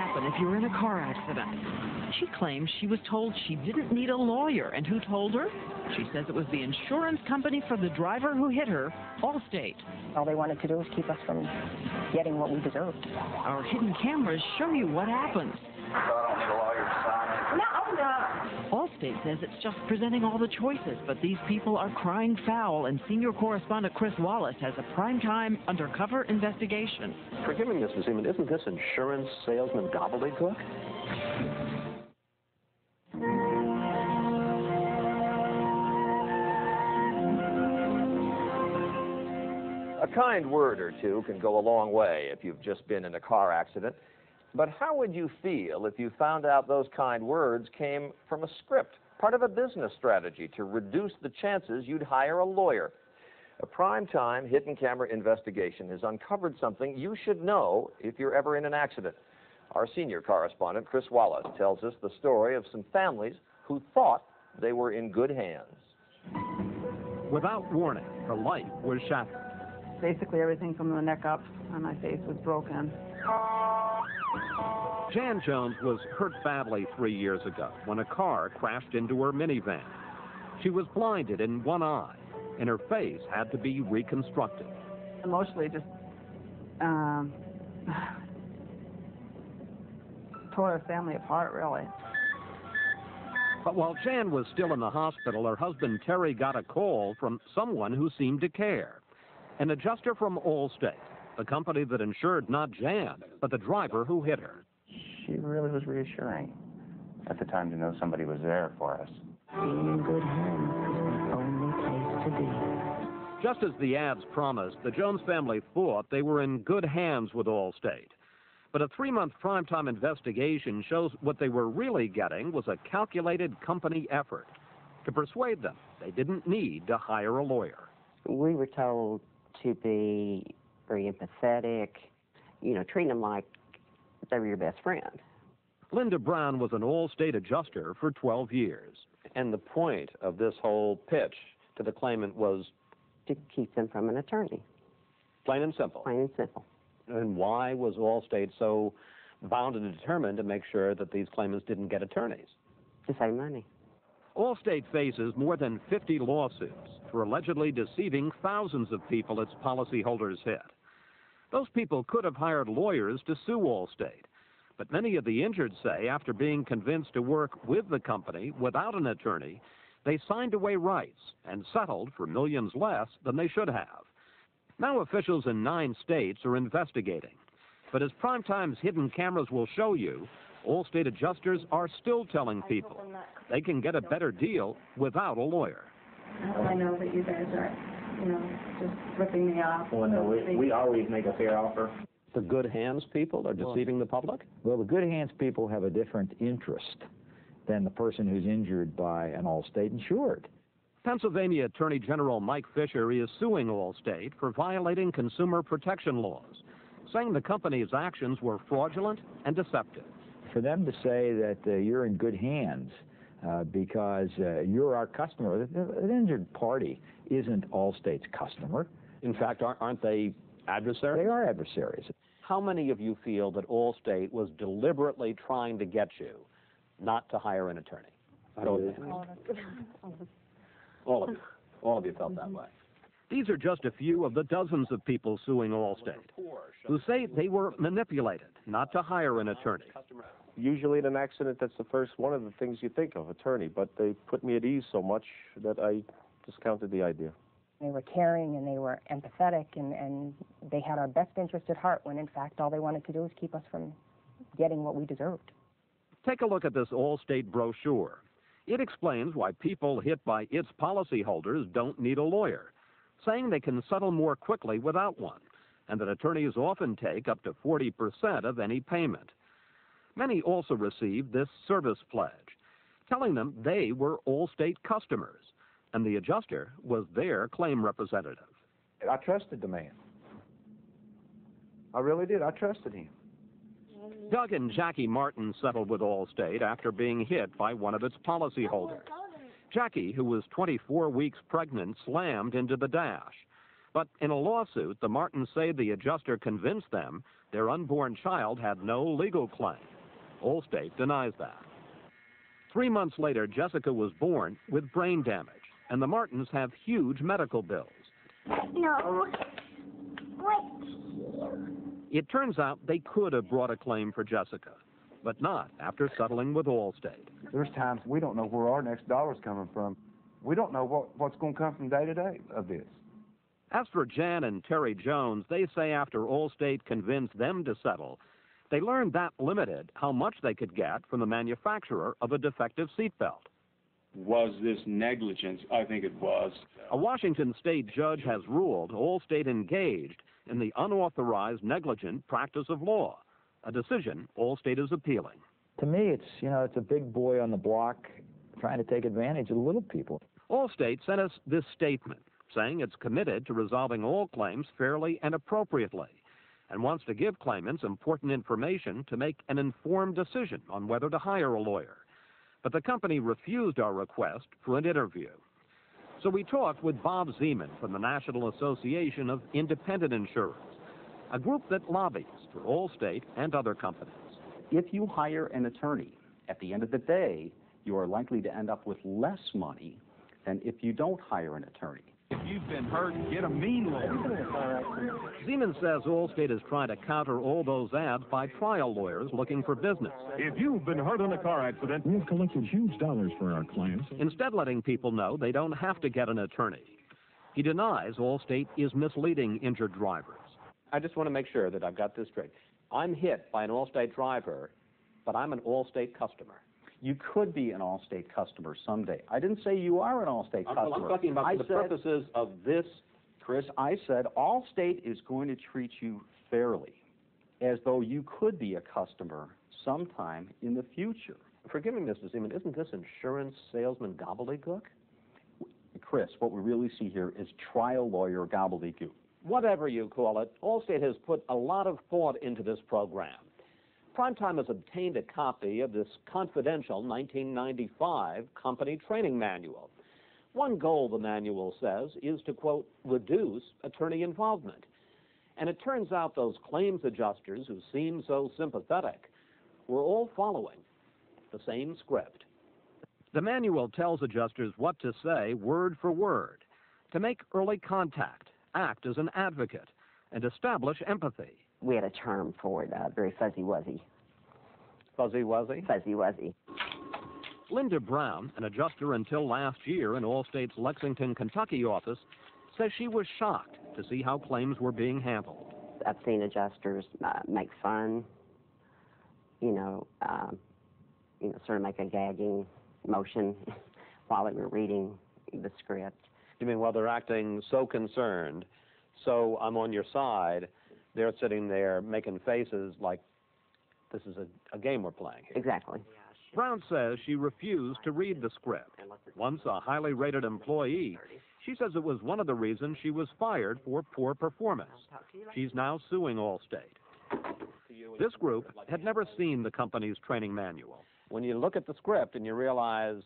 happen if you're in a car accident. She claims she was told she didn't need a lawyer. And who told her? She says it was the insurance company for the driver who hit her, Allstate. All they wanted to do was keep us from getting what we deserved. Our hidden cameras show you what happens. So I don't need a lawyer to sign it? No. Allstate says it's just presenting all the choices, but these people are crying foul, and senior correspondent Chris Wallace has a primetime undercover investigation. Forgive me, Mr. Seaman, isn't this insurance salesman gobbledygook? A kind word or two can go a long way if you've just been in a car accident. But how would you feel if you found out those kind words came from a script, part of a business strategy to reduce the chances you'd hire a lawyer? A primetime hidden camera investigation has uncovered something you should know if you're ever in an accident. Our senior correspondent, Chris Wallace, tells us the story of some families who thought they were in good hands. Without warning, her life was shattered. Basically everything from the neck up on my face was broken. Jan Jones was hurt badly 3 years ago when a car crashed into her minivan. She was blinded in one eye, and her face had to be reconstructed. Emotionally just tore our family apart, really. But while Jan was still in the hospital, her husband Terry got a call from someone who seemed to care. An adjuster from Allstate, the company that insured not Jan, but the driver who hit her. She really was reassuring at the time to know somebody was there for us. Being in good hands is the only place to be. Just as the ads promised, the Jones family thought they were in good hands with Allstate. But a 3-month primetime investigation shows what they were really getting was a calculated company effort to persuade them they didn't need to hire a lawyer. We were told to be very empathetic, treating them like they were your best friend. Linda Brown was an Allstate adjuster for 12 years. And the point of this whole pitch to the claimant was? To keep them from an attorney. Plain and simple. Plain and simple. And why was Allstate so bound and determined to make sure that these claimants didn't get attorneys? To save money. Allstate faces more than 50 lawsuits for allegedly deceiving thousands of people its policyholders hit. Those people could have hired lawyers to sue Allstate, but many of the injured say after being convinced to work with the company without an attorney, they signed away rights and settled for millions less than they should have. Now officials in 9 states are investigating. But as Primetime's hidden cameras will show you, Allstate adjusters are still telling people they can get a better deal without a lawyer. I know that you guys are, just ripping me off. Well, no, we always make a fair offer. The good hands people are deceiving the public? Well, the good hands people have a different interest than the person who's injured by an Allstate insured. Pennsylvania Attorney General Mike Fisher is suing Allstate for violating consumer protection laws, saying the company's actions were fraudulent and deceptive. For them to say that you're in good hands because you're our customer, an injured party isn't Allstate's customer. In fact, aren't they adversaries? They are adversaries. How many of you feel that Allstate was deliberately trying to get you not to hire an attorney? All of you felt that way. These are just a few of the dozens of people suing Allstate who say they were manipulated not to hire an attorney. Usually in an accident, that's the first one of the things you think of, attorney, but they put me at ease so much that I discounted the idea. They were caring and they were empathetic and they had our best interest at heart when in fact all they wanted to do was keep us from getting what we deserved. Take a look at this Allstate brochure. It explains why people hit by its policyholders don't need a lawyer, saying they can settle more quickly without one, and that attorneys often take up to 40% of any payment. Many also received this service pledge, telling them they were Allstate customers, and the adjuster was their claim representative. I trusted the man. I really did. I trusted him. Doug and Jackie Martin settled with Allstate after being hit by one of its policyholders. Jackie, who was 24 weeks pregnant, slammed into the dash. But in a lawsuit, the Martins say the adjuster convinced them their unborn child had no legal claim. Allstate denies that. 3 months later, Jessica was born with brain damage, and the Martins have huge medical bills. No. What? It turns out they could have brought a claim for Jessica, but not after settling with Allstate. There's times we don't know where our next dollar's coming from. We don't know what's going to come from day to day of this. As for Jan and Terry Jones, they say after Allstate convinced them to settle, they learned that limited how much they could get from the manufacturer of a defective seatbelt. Was this negligence? I think it was. A Washington state judge has ruled Allstate engaged in the unauthorized negligent practice of law, a decision Allstate is appealing. To me, it's a big boy on the block trying to take advantage of the little people. Allstate sent us this statement saying it's committed to resolving all claims fairly and appropriately and wants to give claimants important information to make an informed decision on whether to hire a lawyer. But the company refused our request for an interview. So we talked with Bob Zeman from the National Association of Independent Insurers, a group that lobbies for Allstate and other companies. If you hire an attorney, at the end of the day, you are likely to end up with less money than if you don't hire an attorney. If you've been hurt, get a mean lawyer. Zeman says Allstate is trying to counter all those ads by trial lawyers looking for business. If you've been hurt in a car accident, we've collected huge dollars for our clients. Instead, letting people know they don't have to get an attorney. He denies Allstate is misleading injured drivers. I just want to make sure that I've got this straight. I'm hit by an Allstate driver, but I'm an Allstate customer. You could be an Allstate customer someday. I didn't say you are an Allstate customer. I'm talking about the purposes of this. Chris, I said Allstate is going to treat you fairly, as though you could be a customer sometime in the future. Forgive me, Mr. Zeman, isn't this insurance salesman gobbledygook? Chris, what we really see here is trial lawyer gobbledygook. Whatever you call it, Allstate has put a lot of thought into this program. Primetime has obtained a copy of this confidential 1995 company training manual. One goal, the manual says, is to, quote, reduce attorney involvement. And it turns out those claims adjusters who seem so sympathetic were all following the same script. The manual tells adjusters what to say word for word, to make early contact, act as an advocate, and establish empathy. We had a term for it, very fuzzy-wuzzy. Fuzzy-wuzzy? Fuzzy-wuzzy. Linda Brown, an adjuster until last year in Allstate's Lexington, Kentucky office, says she was shocked to see how claims were being handled. I've seen adjusters make fun, sort of make a gagging motion while they were reading the script. You mean while they're acting so concerned, so I'm on your side, they're sitting there making faces like this is a game we're playing here. Exactly. Brown says she refused to read the script. Once a highly rated employee, she says it was one of the reasons she was fired for poor performance. She's now suing Allstate. This group had never seen the company's training manual. When you look at the script and you realize,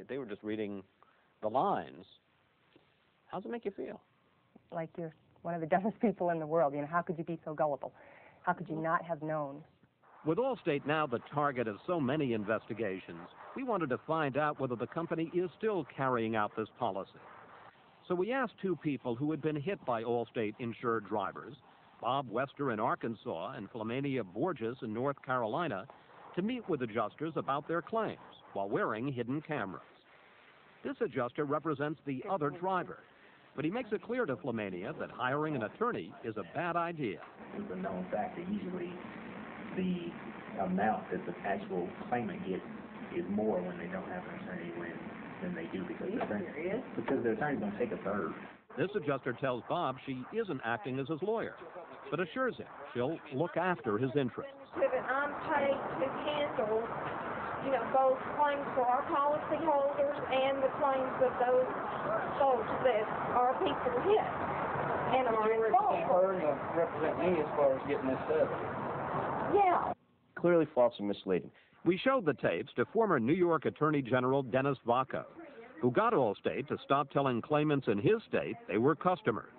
they were just reading the lines, how does it make you feel? Like you're one of the dumbest people in the world. How could you be so gullible? How could you not have known? With Allstate now the target of so many investigations, we wanted to find out whether the company is still carrying out this policy. So we asked two people who had been hit by Allstate-insured drivers, Bob Wester in Arkansas and Flamania Borges in North Carolina, to meet with adjusters about their claims while wearing hidden cameras. This adjuster represents the other driver, but he makes it clear to Flamania that hiring an attorney is a bad idea. It's a known fact that usually the amount that the actual claimant gets is more when they don't have an attorney than they do because the attorney's going to take a third. This adjuster tells Bob she isn't acting as his lawyer, but assures him she'll look after his interests. I'm paid to handle, both claims for our policyholders and the claims of those folks that our people hit and are involved. Her to represent me as far as getting this settled. Yeah. Clearly false and misleading. We showed the tapes to former New York Attorney General Dennis Vacco, who got Allstate to stop telling claimants in his state they were customers.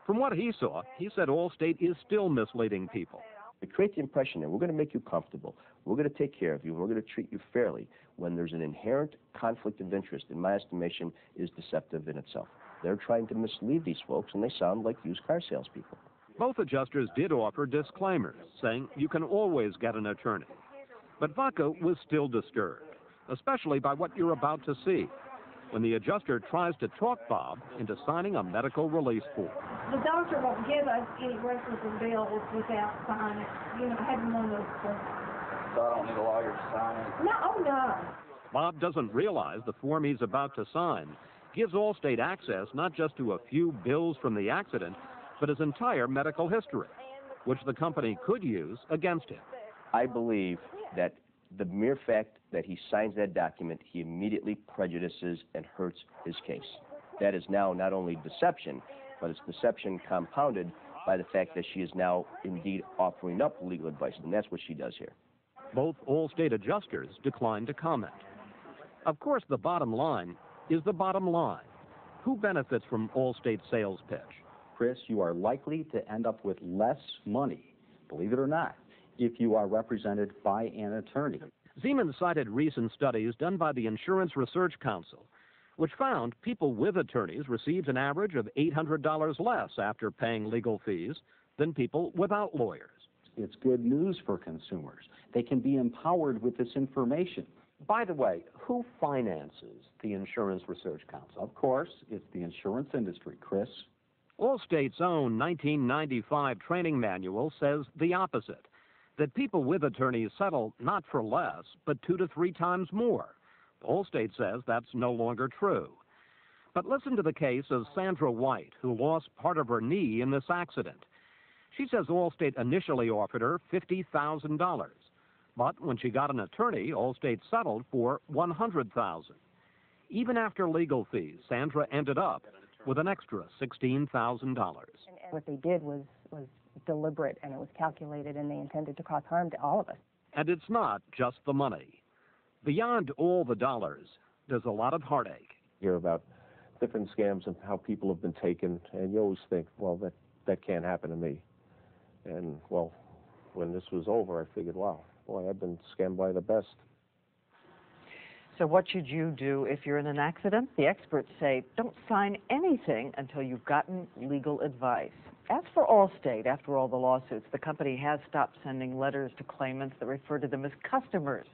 From what he saw, he said Allstate is still misleading people. We create the impression that we're going to make you comfortable, we're going to take care of you, and we're going to treat you fairly, when there's an inherent conflict of interest, in my estimation, is deceptive in itself. They're trying to mislead these folks, and they sound like used car salespeople. Both adjusters did offer disclaimers, saying you can always get an attorney. But Vaca was still disturbed, especially by what you're about to see, when the adjuster tries to talk Bob into signing a medical release form. The doctor won't give us any records and bills without signing it. You know, having one of those things. So I don't need a lawyer to sign it? No, oh no. Bob doesn't realize the form he's about to sign gives Allstate access not just to a few bills from the accident, but his entire medical history, which the company could use against him. I believe that the mere fact that he signs that document, he immediately prejudices and hurts his case. That is now not only deception, but it's deception compounded by the fact that she is now indeed offering up legal advice, and that's what she does here. Both Allstate adjusters declined to comment. Of course, the bottom line is the bottom line. Who benefits from Allstate's sales pitch? Chris, you are likely to end up with less money, believe it or not, if you are represented by an attorney. Zeman cited recent studies done by the Insurance Research Council, which found people with attorneys received an average of $800 less after paying legal fees than people without lawyers. It's good news for consumers. They can be empowered with this information. By the way, who finances the Insurance Research Council? Of course, it's the insurance industry, Chris. Allstate's own 1995 training manual says the opposite, that people with attorneys settle not for less, but 2 to 3 times more. Allstate says that's no longer true. But listen to the case of Sandra White, who lost part of her knee in this accident. She says Allstate initially offered her $50,000. But when she got an attorney, Allstate settled for $100,000. Even after legal fees, Sandra ended up with an extra $16,000. And what they did was deliberate, and it was calculated, and they intended to cause harm to all of us. And it's not just the money. Beyond all the dollars, there's a lot of heartache. You hear about different scams and how people have been taken, and you always think, well, that can't happen to me. And, well, when this was over, I figured, wow, boy, I've been scammed by the best. So what should you do if you're in an accident? The experts say don't sign anything until you've gotten legal advice. As for Allstate, after all the lawsuits, the company has stopped sending letters to claimants that refer to them as customers.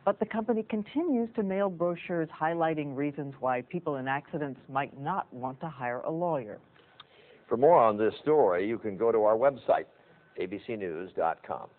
But the company continues to mail brochures highlighting reasons why people in accidents might not want to hire a lawyer. For more on this story, you can go to our website, abcnews.com.